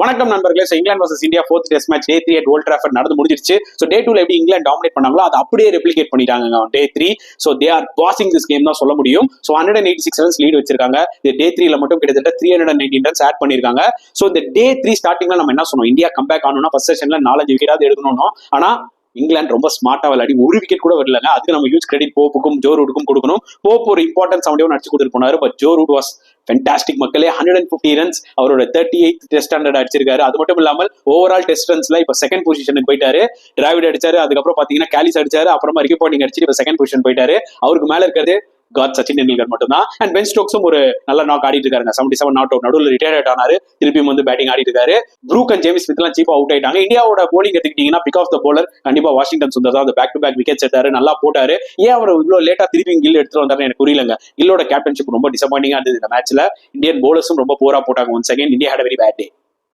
வணக்கம் நண்பர்களே. England versus India 4th test match day 3 at Old Trafford நடந்து முடிஞ்சிருச்சு. டே 2ல எப்படி இங்கிலாந்து டாமினேட் பண்ணாங்களோ அதை அப்படியே ரெப்ளிகேட் பண்ணிட்டாங்க டே 3. They are passing this game தான் சொல்ல முடியும். 186 ரன்ஸ் லீட் வச்சிருக்காங்க. டே 3ல மட்டும் கிட்டத்தட்ட 319 ரன்ஸ் ஆட் பண்ணிருக்காங்க. இந்த டே 3 ஸ்டார்டிங்ல நம்ம என்ன சொன்னோம், இந்தியா கம்பேக் ஆகணும்னா ஃபர்ஸ்ட் செஷன்ல 4 விக்கெட்டாவது எடுக்கணும். ஆனா இங்கிலாந்து ரொம்ப ஸ்மார்ட்டா விளையாடி ஒரு விக்கெட் கூட வரலங்க. அதுக்கு நம்ம ஹியூஜ் கிரெடிட் போப்புக்கும் ஜோ ரூட்டுக்கும் கொடுக்கணும். போப் ஒரு இம்பார்ட்டன்ஸ் அவனையும் அடிச்சு கொடுத்துட்டு போனாரு. But Joe Root was fantastic மக்களே. 150 ரன்ஸ் அவரோட 38th டெஸ்ட் ஸ்டாண்டர்ட் அடிச்சிருக்காரு. அது மட்டும் இல்லாமல் ஓவரால் டெஸ்ட் ரன்ஸ்ல இப்ப செகண்ட் பொசிஷனுக்கு போயிட்டாரு. டிராவிட் அடிச்சாரு, அதுக்கப்புறம் பாத்தீங்கன்னா கேலிஸ் அடிச்சாரு, அப்புறமா ரிக்கி பாண்டிங் அடிச்சு இப்ப செகண்ட் பொசிஷன் போயிட்டாரு. அவருக்கு மேல இருக்கிறது காட் சச்சின் டெண்டுல்கர் மட்டும் தான். அண்ட் பென் ஸ்டோக்ஸும் ஒரு நல்ல நாக் ஆடிட்டு இருக்காங்க. 77 நாட் அவுட், நடுவில் ரிட்டையர்ட் ஆனாரு, திருப்பியும் வந்து பேட்டிங் ஆடிட்டு இருக்காரு. ப்ரூக் அண்ட் ஜேம்ஸ் ஸ்மித் எல்லாம் சீப்பா அவுட் ஆயிட்டாங்க. இந்தியாவோட போலிங் எடுத்துக்கிட்டீங்கன்னா பிக் ஆஃப் த போலர் கண்டிப்பா வாஷிங்டன் சுந்தர் தான். பேக் டு பேக் விக்கெட் எடுத்தாரு, நல்லா போட்டாரு. ஏன் அவர் இவ்வளவு லேட்டா திருப்பி கில் எடுத்துட்டு வந்தாரு எனக்கு புரியலங்க. கில்லோட கேப்டன்ஷிப் ரொம்ப டிசப்பாயிண்டிங்கா இருந்தது இந்த மேட்ச்ல. இந்தியன் போலர்ஸும் ரொம்ப போரா போட்டாங்க. Once again India had a very bad day.